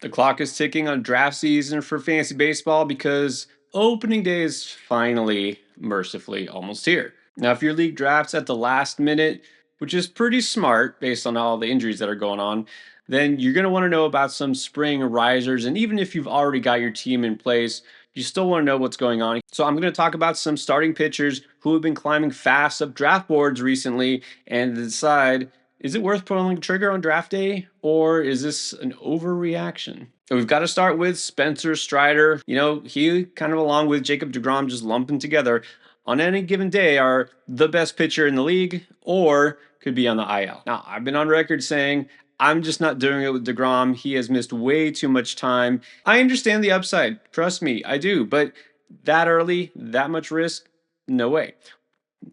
The clock is ticking on draft season for fantasy baseball because opening day is finally, mercifully, almost here. Now, if your league drafts at the last minute, which is pretty smart based on all the injuries that are going on, then you're going to want to know about some spring risers. And even if you've already got your team in place, you still want to know what's going on. So, I'm going to talk about some starting pitchers who have been climbing fast up draft boards recently and decide, is it worth pulling the trigger on draft day, or is this an overreaction? So we've got to start with Spencer Strider. He kind of, along with Jacob deGrom, just lumping together on any given day, are the best pitcher in the league or could be on the IL. Now, I've been on record saying I'm just not doing it with deGrom. He has missed way too much time. I understand the upside. Trust me, I do. But that early, that much risk, no way.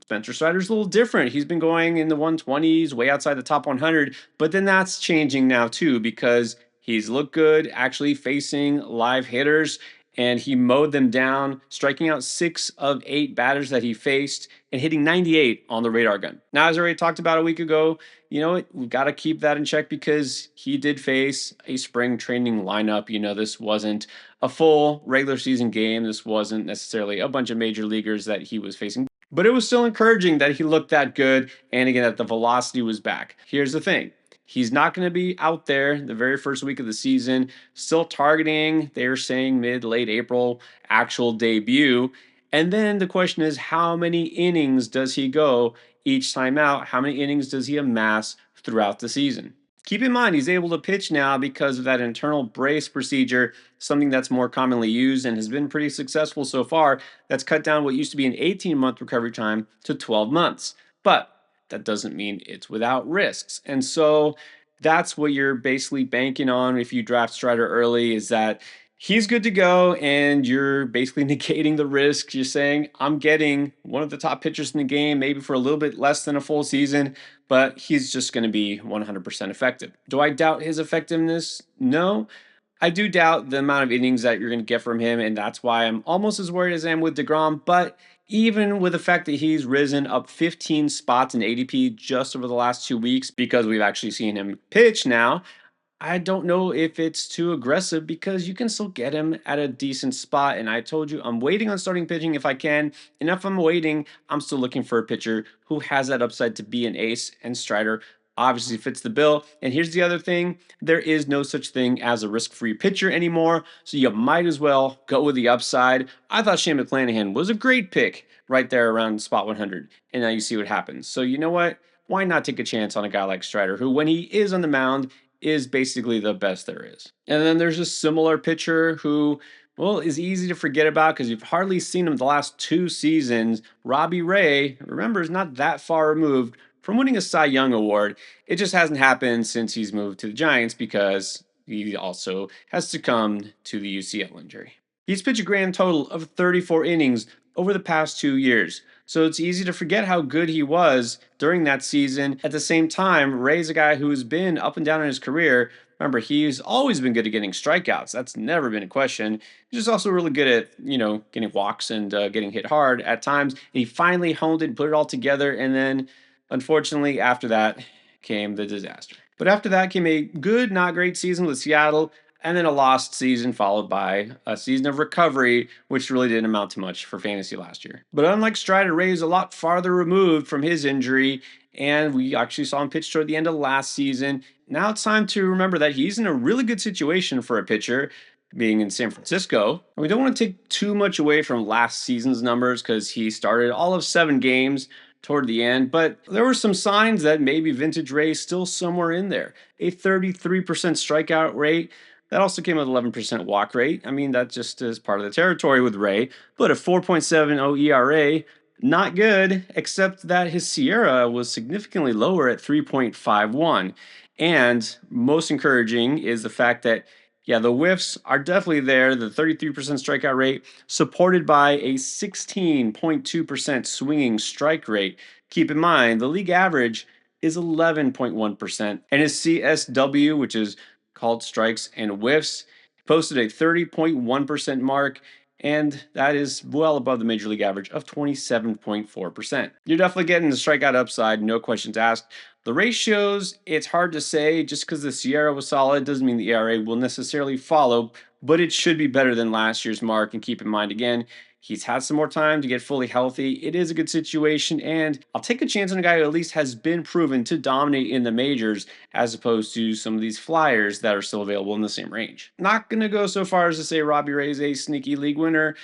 Spencer Strider's a little different. He's been going in the 120s, way outside the top 100, but then that's changing now too because he's looked good actually facing live hitters and he mowed them down, striking out 6 of 8 batters that he faced and hitting 98 on the radar gun. Now, as I already talked about a week ago, we've got to keep that in check because he did face a spring training lineup. This wasn't a full regular season game. This wasn't necessarily a bunch of major leaguers that he was facing. But it was still encouraging that he looked that good and again that the velocity was back. Here's the thing. He's not going to be out there the very first week of the season, still targeting, they're saying late April, actual debut. And then the question is, how many innings does he go each time out? How many innings does he amass throughout the season? Keep in mind, he's able to pitch now because of that internal brace procedure, something that's more commonly used and has been pretty successful so far. That's cut down what used to be an 18-month recovery time to 12 months. But that doesn't mean it's without risks. And so that's what you're basically banking on if you draft Strider early, is that he's good to go and you're basically negating the risk. You're saying, I'm getting one of the top pitchers in the game, maybe for a little bit less than a full season, but he's just going to be 100% effective. Do I doubt his effectiveness? No. I do doubt the amount of innings that you're going to get from him, and that's why I'm almost as worried as I am with deGrom. But even with the fact that he's risen up 15 spots in ADP just over the last 2 weeks, because we've actually seen him pitch now, I don't know if it's too aggressive because you can still get him at a decent spot. And I told you I'm waiting on starting pitching if I can. And if I'm waiting, I'm still looking for a pitcher who has that upside to be an ace, and Strider obviously fits the bill. And here's the other thing. There is no such thing as a risk-free pitcher anymore. So you might as well go with the upside. I thought Shane McClanahan was a great pick right there around spot 100. And now you see what happens. So you know what? Why not take a chance on a guy like Strider, who, when he is on the mound, is basically the best there is. And then there's a similar pitcher who, well, is easy to forget about because you've hardly seen him the last 2 seasons. Robbie Ray, remember, is not that far removed from winning a Cy Young award. It just hasn't happened since he's moved to the Giants because he also has succumbed to the UCL injury. He's pitched a grand total of 34 innings over the past 2 years. So it's easy to forget how good he was during that season. At the same time, Ray's a guy who's been up and down in his career. Remember, he's always been good at getting strikeouts. That's never been a question. He's just also really good at, getting walks and getting hit hard at times. And he finally honed it and put it all together. And then, unfortunately, after that came the disaster. But after that came a good, not great season with Seattle, and then a lost season followed by a season of recovery, which really didn't amount to much for fantasy last year. But unlike Strider, Ray is a lot farther removed from his injury, and we actually saw him pitch toward the end of last season. Now it's time to remember that he's in a really good situation for a pitcher, being in San Francisco. And we don't want to take too much away from last season's numbers because he started all of 7 games toward the end, but there were some signs that maybe vintage Ray is still somewhere in there. A 33% strikeout rate. That also came with 11% walk rate. I mean, that just is part of the territory with Ray. But a 4.70 ERA, not good, except that his Sierra was significantly lower at 3.51. And most encouraging is the fact that, yeah, the whiffs are definitely there. The 33% strikeout rate, supported by a 16.2% swinging strike rate. Keep in mind, the league average is 11.1%. And his CSW, which is called strikes and whiffs, posted a 30.1% mark. and that is well above the major league average of 27.4%. You're definitely getting the strikeout upside, no questions asked. The ratios, it's hard to say. Just because the Sierra was solid doesn't mean the ERA will necessarily follow, but it should be better than last year's mark. And keep in mind, again, he's had some more time to get fully healthy. It is a good situation, and I'll take a chance on a guy who at least has been proven to dominate in the majors as opposed to some of these flyers that are still available in the same range. Not going to go so far as to say Robbie Ray's a sneaky league winner,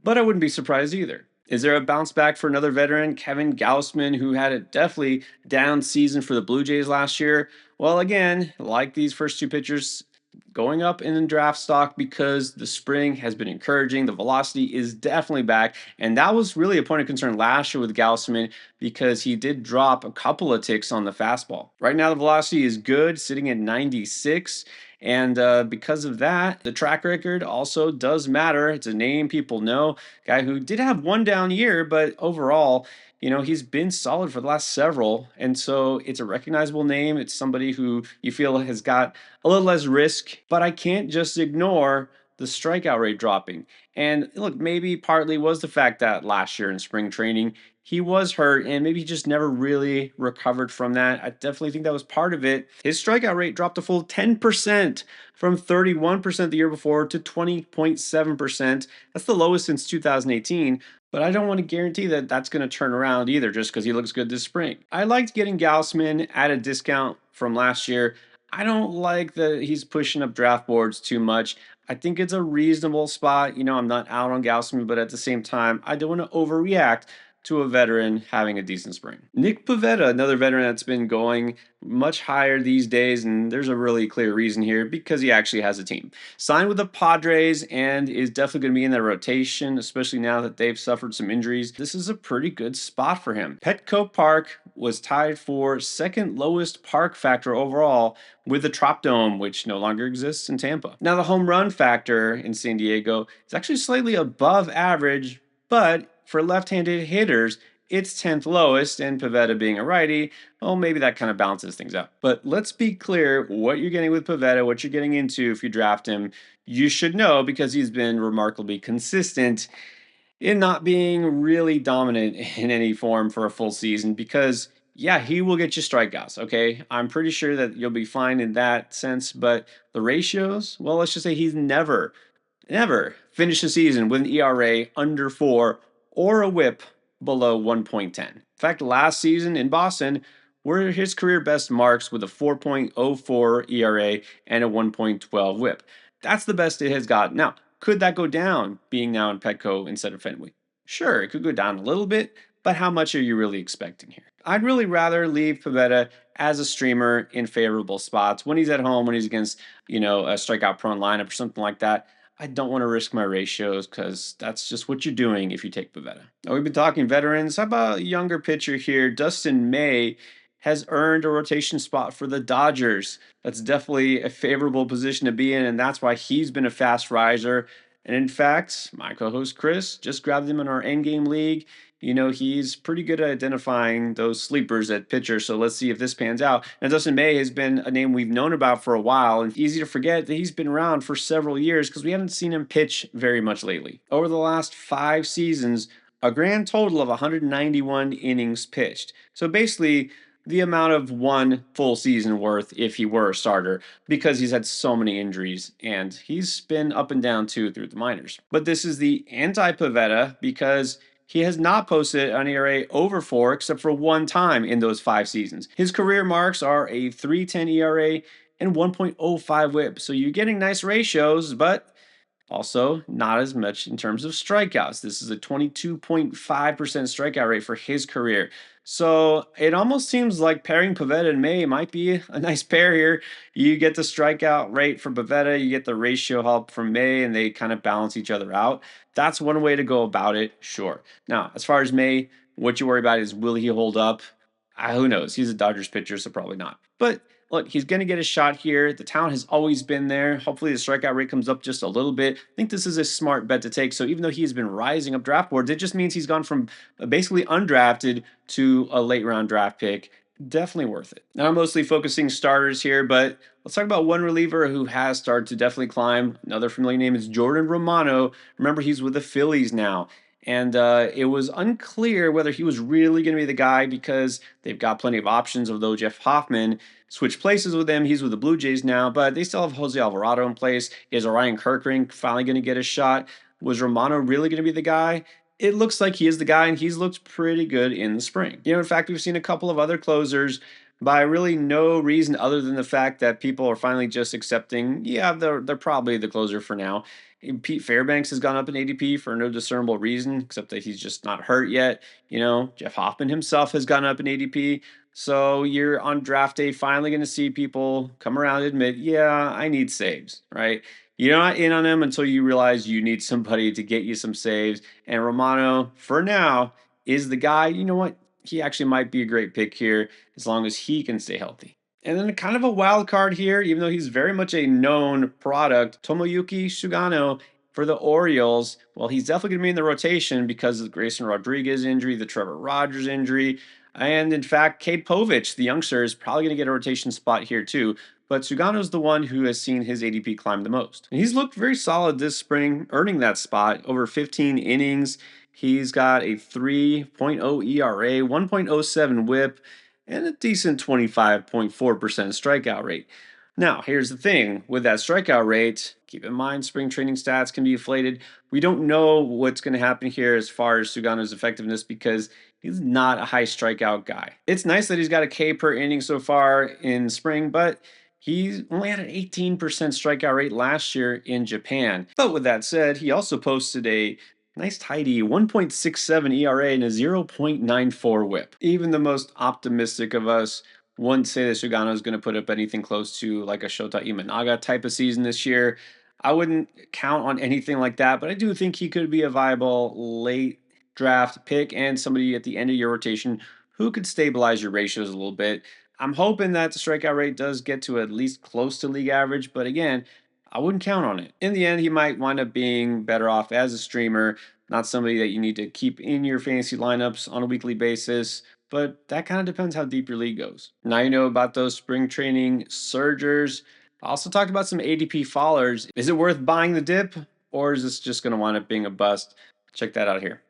but I wouldn't be surprised either. Is there a bounce back for another veteran, Kevin Gausman, who had a definitely down season for the Blue Jays last year? Well, again, like these first two pitchers, going up in draft stock because the spring has been encouraging. The velocity is definitely back. And that was really a point of concern last year with Gausman because he did drop a couple of ticks on the fastball. Right now, the velocity is good, sitting at 96. And because of that, the track record also does matter. It's a name people know. Guy who did have one down year, but overall, he's been solid for the last several. And so it's a recognizable name. It's somebody who you feel has got a little less risk, but I can't just ignore the strikeout rate dropping. And look, maybe partly was the fact that last year in spring training, he was hurt and maybe he just never really recovered from that. I definitely think that was part of it. His strikeout rate dropped a full 10% from 31% the year before to 20.7%. That's the lowest since 2018. But I don't want to guarantee that that's going to turn around either just because he looks good this spring. I liked getting Gausman at a discount from last year. I don't like that he's pushing up draft boards too much. I think it's a reasonable spot. I'm not out on Gausman, but at the same time, I don't want to overreact to a veteran having a decent spring. Nick Pivetta, another veteran that's been going much higher these days, and there's a really clear reason here because he actually has a team. Signed with the Padres and is definitely going to be in their rotation, especially now that they've suffered some injuries. This is a pretty good spot for him. Petco Park was tied for second lowest park factor overall with the Trop Dome, which no longer exists in Tampa. Now, the home run factor in San Diego is actually slightly above average, but for left-handed hitters, it's 10th lowest, and Pivetta being a righty, well, maybe that kind of balances things out. But let's be clear what you're getting with Pivetta, what you're getting into if you draft him. You should know because he's been remarkably consistent in not being really dominant in any form for a full season because, yeah, he will get you strikeouts, okay? I'm pretty sure that you'll be fine in that sense, but the ratios, well, let's just say he's never finished a season with an ERA under 4 or a whip below 1.10. In fact, last season in Boston were his career best marks with a 4.04 ERA and a 1.12 whip. That's the best it has got. Now, could that go down being now in Petco instead of Fenway? Sure, it could go down a little bit, but how much are you really expecting here? I'd really rather leave Pivetta as a streamer in favorable spots when he's at home, when he's against, a strikeout prone lineup or something like that. I don't want to risk my ratios because that's just what you're doing if you take Pivetta. Now, we've been talking veterans. How about a younger pitcher here? Dustin May has earned a rotation spot for the Dodgers. That's definitely a favorable position to be in, and that's why he's been a fast riser. And in fact, my co-host Chris just grabbed him in our Endgame league. He's pretty good at identifying those sleepers at pitcher. So let's see if this pans out. Now, Dustin May has been a name we've known about for a while, and easy to forget that he's been around for several years because we haven't seen him pitch very much lately. Over the last 5 seasons, a grand total of 191 innings pitched. So basically, the amount of one full season worth if he were a starter because he's had so many injuries and he's been up and down too through the minors. But this is the anti-Pivetta because he has not posted an ERA over 4 except for one time in those 5 seasons. His career marks are a 3.10 ERA and 1.05 whip. So you're getting nice ratios, but also, not as much in terms of strikeouts. This is a 22.5% strikeout rate for his career. So it almost seems like pairing Pivetta and May might be a nice pair here. You get the strikeout rate from Pivetta, you get the ratio help from May, and they kind of balance each other out. That's one way to go about it, sure. Now, as far as May, what you worry about is will he hold up? Who knows? He's a Dodgers pitcher, so probably not. But look, he's going to get a shot here. The talent has always been there. Hopefully, the strikeout rate comes up just a little bit. I think this is a smart bet to take. So even though he's been rising up draft boards, it just means he's gone from basically undrafted to a late round draft pick. Definitely worth it. Now I'm mostly focusing starters here, but let's talk about one reliever who has started to definitely climb. Another familiar name is Jordan Romano. Remember, he's with the Phillies now. And it was unclear whether he was really going to be the guy because they've got plenty of options, although Jeff Hoffman switched places with them. He's with the Blue Jays now, but they still have Jose Alvarado in place. Is Orion Kirkring finally going to get a shot? Was Romano really going to be the guy? It looks like he is the guy, and he's looked pretty good in the spring. In fact, we've seen a couple of other closers by really no reason other than the fact that people are finally just accepting, yeah, they're probably the closer for now. And Pete Fairbanks has gone up in ADP for no discernible reason, except that he's just not hurt yet. Jeff Hoffman himself has gone up in ADP. So you're on draft day finally going to see people come around and admit, yeah, I need saves, right? You're not in on them until you realize you need somebody to get you some saves. And Romano, for now, is the guy. You know what? He actually might be a great pick here as long as he can stay healthy. And then kind of a wild card here, even though he's very much a known product, Tomoyuki Sugano for the Orioles. Well, he's definitely going to be in the rotation because of the Grayson Rodriguez injury, the Trevor Rogers injury. And in fact, Cade Povich, the youngster, is probably going to get a rotation spot here too. But Sugano's the one who has seen his ADP climb the most. And he's looked very solid this spring, earning that spot over 15 innings. He's got a 3.0 ERA, 1.07 whip, and a decent 25.4% strikeout rate. Now, here's the thing with that strikeout rate, keep in mind spring training stats can be inflated. We don't know what's going to happen here as far as Sugano's effectiveness because he's not a high strikeout guy. It's nice that he's got a K per inning so far in spring, but he only had an 18% strikeout rate last year in Japan. But with that said, he also posted a nice tidy 1.67 ERA and a 0.94 whip. Even the most optimistic of us wouldn't say that Sugano is going to put up anything close to like a Shota Imanaga type of season this year. I wouldn't count on anything like that, but I do think he could be a viable late draft pick and somebody at the end of your rotation who could stabilize your ratios a little bit. I'm hoping that the strikeout rate does get to at least close to league average, but again, I wouldn't count on it. In the end, he might wind up being better off as a streamer, not somebody that you need to keep in your fantasy lineups on a weekly basis. But that kind of depends how deep your league goes. Now you know about those spring training surgers. I also talked about some ADP fallers. Is it worth buying the dip, or is this just going to wind up being a bust? Check that out here.